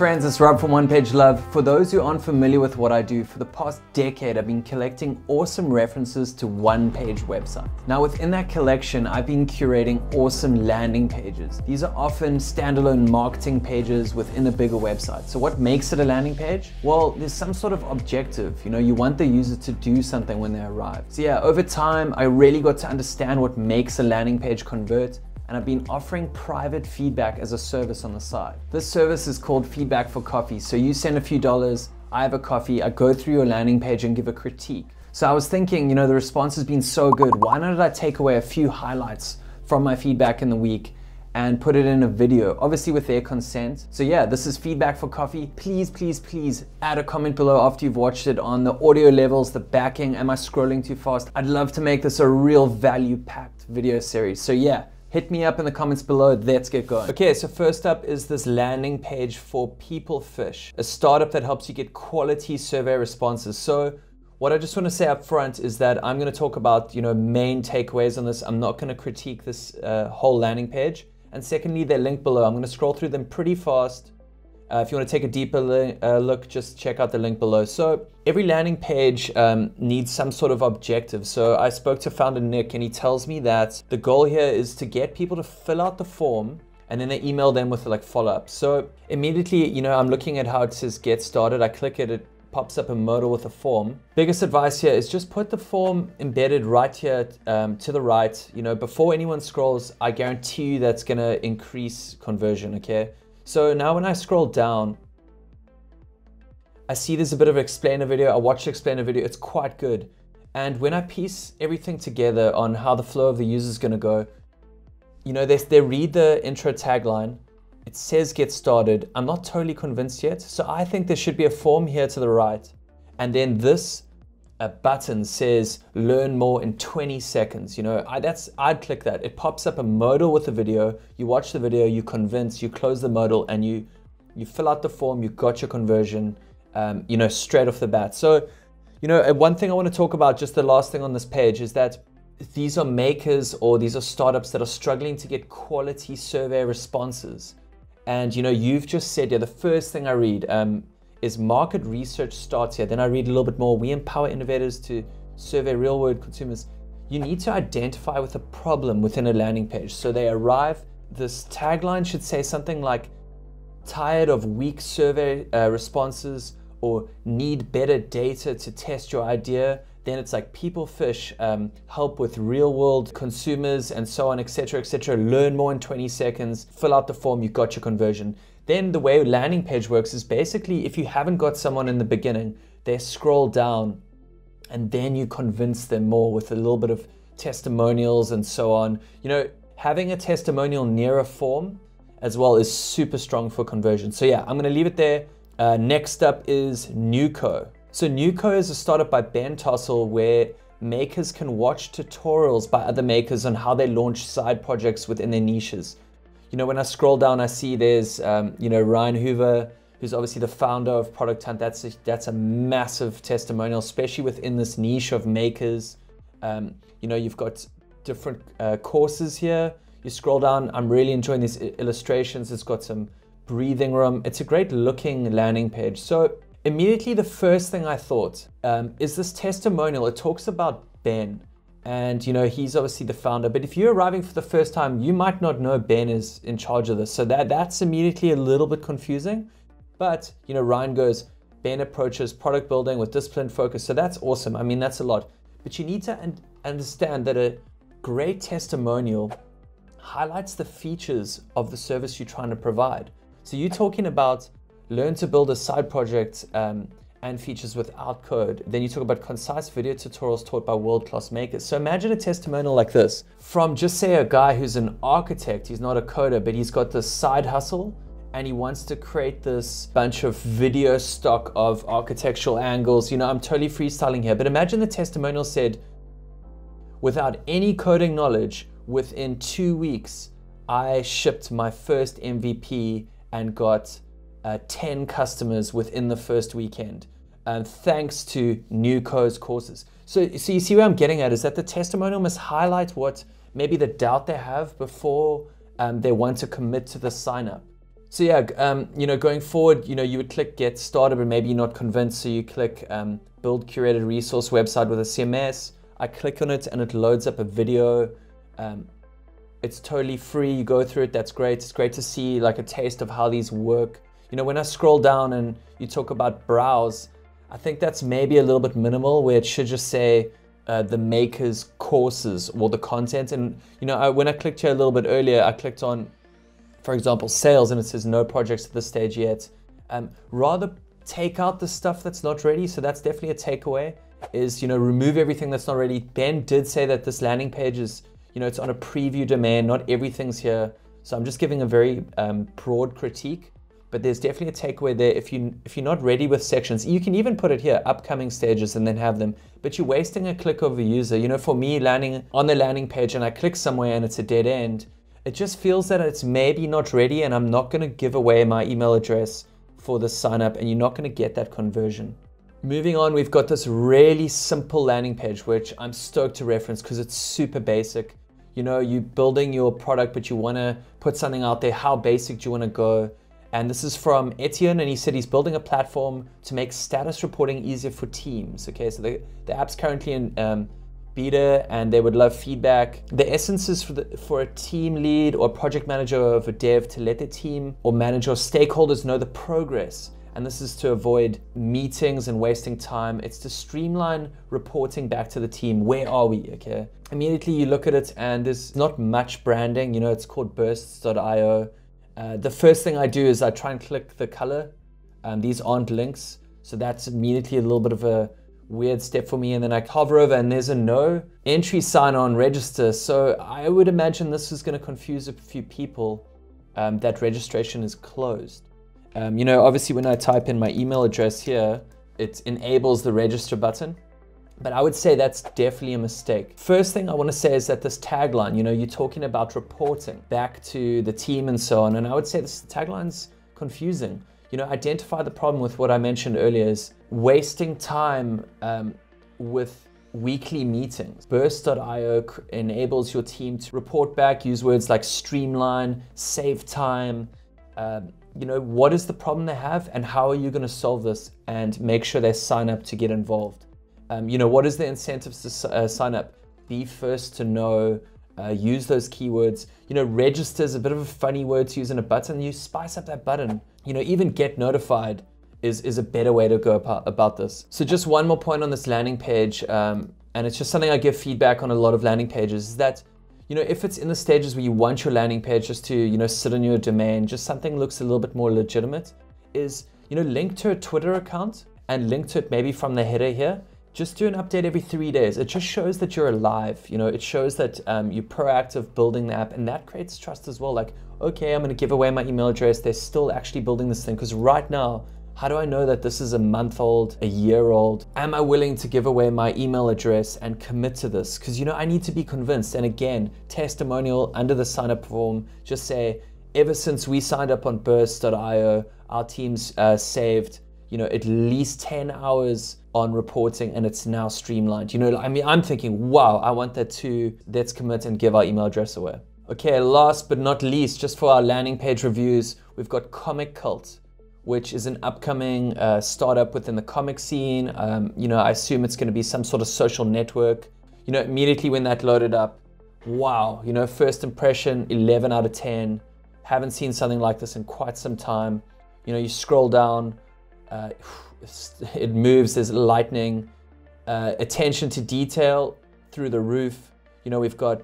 friends, it's Rob from One Page Love. For those who aren't familiar with what I do, for the past decade I've been collecting awesome references to one-page websites. Now within that collection, I've been curating awesome landing pages. These are often standalone marketing pages within a bigger website. So what makes it a landing page? Well, there's some sort of objective. You want the user to do something when they arrive. So yeah, over time, I really got to understand what makes a landing page convert, and I've been offering private feedback as a service on the side. This service is called Feedback for Coffee. So you send a few dollars, I have a coffee, I go through your landing page and give a critique. So I was thinking, the response has been so good, why not I take away a few highlights from my feedback in the week and put it in a video, obviously with their consent. So yeah, this is Feedback for Coffee. Please, please, please add a comment below after you've watched it on the audio levels, the backing, am I scrolling too fast? I'd love to make this a real value-packed video series. So yeah, hit me up in the comments below, let's get going. Okay, so first up is this landing page for PeopleFish, a startup that helps you get quality survey responses. So what I just want to say up front is that I'm going to talk about, main takeaways on this. I'm not going to critique this whole landing page. And secondly, they're linked below. I'm going to scroll through them pretty fast. If you want to take a deeper look, just check out the link below. So every landing page needs some sort of objective. So I spoke to founder Nick, and he tells me that the goal here is to get people to fill out the form and then they email them with follow-up. So immediately, I'm looking at how it says get started. I click it, it pops up a modal with a form. Biggest advice here is just put the form embedded right here to the right. Before anyone scrolls, I guarantee you that's gonna increase conversion, okay? So now when I scroll down, I see there's a bit of an explainer video. I watched the explainer video, it's quite good. And when I piece everything together on how the flow of the user is gonna go, they read the intro tagline, it says get started. I'm not totally convinced yet. So I think there should be a form here to the right. And then this button says learn more in 20 seconds. I'd click that. It pops up a modal with the video. You watch the video, you convince, you close the modal, and you fill out the form, you got your conversion, straight off the bat. So, one thing I want to talk about, just the last thing on this page, is that these are makers or these are startups that are struggling to get quality survey responses. And you've just said, the first thing I read is market research starts here. Then I read a little bit more. We empower innovators to survey real world consumers. You need to identify with a problem within a landing page. So they arrive, this tagline should say something like, tired of weak survey responses, or need better data to test your idea. Then it's like PeopleFish, help with real world consumers and so on, etc., etc. Learn more in 20 seconds, fill out the form, you got your conversion. Then the way landing page works is basically if you haven't got someone in the beginning, they scroll down and then you convince them more with a little bit of testimonials and so on. Having a testimonial near a form as well is super strong for conversion. So yeah, I'm gonna leave it there. Next up is Newco. So Newco is a startup by Ben Tossell where makers can watch tutorials by other makers on how they launch side projects within their niches. When I scroll down, I see there's, Ryan Hoover, who's obviously the founder of Product Hunt. That's a massive testimonial, especially within this niche of makers. You've got different courses here. You scroll down, I'm really enjoying these illustrations. It's got some breathing room. It's a great looking landing page. So immediately the first thing I thought is this testimonial. It talks about Ben. And he's obviously the founder, but if you're arriving for the first time, you might not know Ben is in charge of this. So that's immediately a little bit confusing. But Ryan goes, Ben approaches product building with disciplined focus. So that's awesome. I mean, that's a lot. But you need to understand that a great testimonial highlights the features of the service you're trying to provide. So you're talking about learn to build a side project and features without code. Then you talk about concise video tutorials taught by world-class makers. So imagine a testimonial like this from just say a guy who's an architect, he's not a coder, but he's got this side hustle and he wants to create this bunch of video stock of architectural angles. I'm totally freestyling here, but imagine the testimonial said, without any coding knowledge, within 2 weeks, I shipped my first MVP and got 10 customers within the first weekend, thanks to Newco's courses. So you see where I'm getting at is that the testimonial must highlight what maybe the doubt they have before they want to commit to the sign up. So yeah, you know, going forward, you know, you would click get started, but maybe you're not convinced. So you click build curated resource website with a CMS. I click on it and it loads up a video. It's totally free. You go through it. That's great. It's great to see like a taste of how these work. You know, when I scroll down and you talk about browse, I think that's maybe a little bit minimal, where it should just say the maker's courses or the content. And you know, when I clicked here a little bit earlier, I clicked on, for example, sales, and it says no projects at this stage yet. Rather take out the stuff that's not ready. So that's definitely a takeaway, is, you know, remove everything that's not ready. Ben did say that this landing page is, you know, it's on a preview domain, not everything's here. So I'm just giving a very broad critique, but there's definitely a takeaway there. If you're not ready with sections, you can even put it here, upcoming stages, and then have them, but you're wasting a click of a user. You know, for me, landing on the landing page and I click somewhere and it's a dead end, it just feels that it's maybe not ready, and I'm not going to give away my email address for the sign up, and you're not going to get that conversion. Moving on, we've got this really simple landing page, which I'm stoked to reference because it's super basic. You know, you're building your product, but you want to put something out there. How basic do you want to go? And this is from Etienne, and he said he's building a platform to make status reporting easier for teams. Okay, so the app's currently in beta, and they would love feedback. The essence is for a team lead or project manager of a dev to let their team or manager or stakeholders know the progress. And this is to avoid meetings and wasting time. It's to streamline reporting back to the team. Where are we? Okay. Immediately you look at it and there's not much branding. You know, it's called bursts.io. The first thing I do is I try and click the color. These aren't links. So that's immediately a little bit of a weird step for me. And then I hover over and there's a no entry sign on register. So I would imagine this is going to confuse a few people, that registration is closed. You know, obviously when I type in my email address here, it enables the register button, but I would say that's definitely a mistake. First thing I want to say is that this tagline, you know, you're talking about reporting back to the team and so on, and I would say this tagline's confusing. You know, identify the problem with what I mentioned earlier is wasting time with weekly meetings. Burst.io enables your team to report back, use words like streamline, save time. You know, what is the problem they have and how are you going to solve this and make sure they sign up to get involved? You know, what is the incentives to sign up? Be first to know, use those keywords. You know, register is a bit of a funny word to use in a button. You spice up that button. You know, even get notified is a better way to go about this. So just one more point on this landing page, and it's just something I give feedback on a lot of landing pages, is that, you know, if it's in the stages where you want your landing page just to, you know, sit on your domain, just something looks a little bit more legitimate, is, you know, link to a Twitter account and link to it maybe from the header here. Just do an update every 3 days. It just shows that you're alive. You know, it shows that you're proactive building the app, and that creates trust as well. Like, okay, I'm going to give away my email address. They're still actually building this thing, because right now, how do I know that this is a month old, a year old? Am I willing to give away my email address and commit to this? Because, you know, I need to be convinced. And again, testimonial under the sign up form, just say, ever since we signed up on burst.io, our team's saved, you know, at least 10 hours on reporting, and it's now streamlined. You know, I mean, I'm thinking, wow, I want that too. Let's commit and give our email address away. Okay, last but not least, just for our landing page reviews, we've got ComicKult, which is an upcoming startup within the comic scene. You know, I assume it's going to be some sort of social network. You know, immediately when that loaded up, wow, you know, first impression, 11 out of 10. Haven't seen something like this in quite some time. You know, you scroll down, it moves, there's lightning, attention to detail through the roof. You know, we've got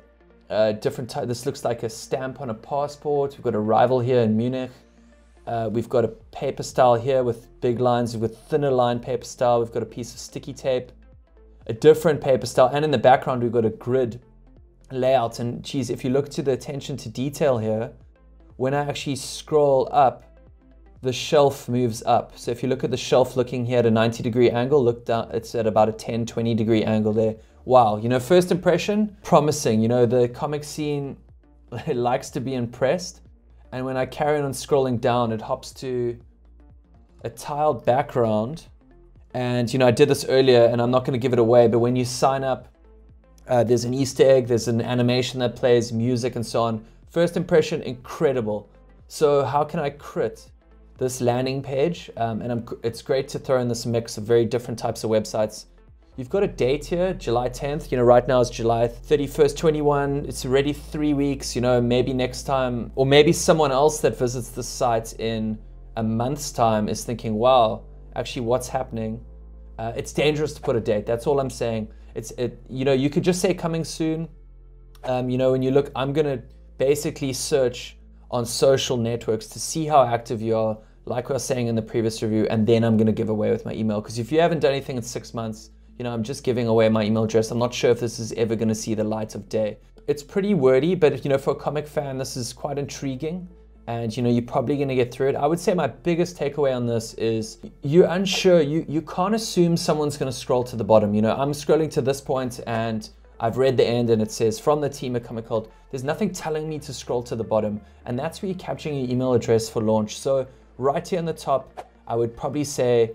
different types. This looks like a stamp on a passport. We've got a rival here in Munich. We've got a paper style here with big lines. We've got thinner line paper style. We've got a piece of sticky tape, a different paper style. And in the background, we've got a grid layout. And geez, if you look to the attention to detail here, when I actually scroll up, the shelf moves up. So if you look at the shelf looking here at a 90-degree angle, look down, it's at about a 10, 20-degree angle there. Wow, you know, first impression, promising. You know, the comic scene likes to be impressed. And when I carry on scrolling down, it hops to a tiled background. And, you know, I did this earlier and I'm not going to give it away, but when you sign up, there's an Easter egg, there's an animation that plays, music and so on. First impression, incredible. So how can I crit this landing page? It's great to throw in this mix of very different types of websites. You've got a date here, July 10th. You know, right now it's July 31st, 21. It's already 3 weeks, you know, maybe next time, or maybe someone else that visits the site in a month's time is thinking, wow, actually what's happening? It's dangerous to put a date. That's all I'm saying. You know, you could just say coming soon. You know, when you look, I'm gonna basically search on social networks to see how active you are, like I was saying in the previous review, and then I'm gonna give away with my email. Because if you haven't done anything in 6 months, you know, I'm just giving away my email address. I'm not sure if this is ever gonna see the light of day. It's pretty wordy, but you know, for a comic fan, this is quite intriguing. And you know, you're probably gonna get through it. I would say my biggest takeaway on this is you're unsure. You can't assume someone's gonna scroll to the bottom. You know, I'm scrolling to this point and I've read the end and it says, from the team at ComicKult. There's nothing telling me to scroll to the bottom. And that's where you're capturing your email address for launch. So right here on the top, I would probably say,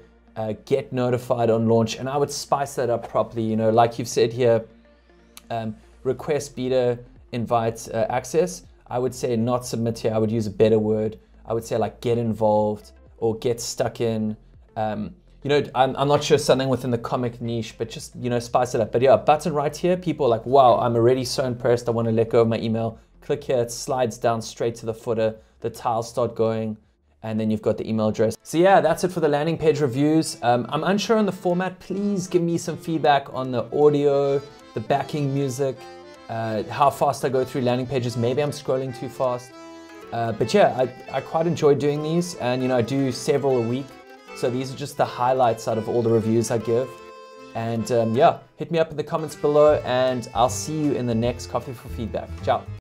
get notified on launch, and I would spice that up properly. You know, like you've said here, request beta invite access. I would say not submit here. I would use a better word. I would say like get involved or get stuck in. You know, I'm not sure, something within the comic niche, but just, you know, spice it up. But yeah, button right here, people are like, wow, I'm already so impressed. I want to let go of my email. Click here, it slides down straight to the footer. The tiles start going, and then you've got the email address. So yeah, that's it for the landing page reviews. I'm unsure on the format. Please give me some feedback on the audio, the backing music, how fast I go through landing pages. Maybe I'm scrolling too fast. But yeah, I quite enjoy doing these, and you know, I do several a week. So these are just the highlights out of all the reviews I give. And yeah, hit me up in the comments below, and I'll see you in the next Coffee for Feedback. Ciao.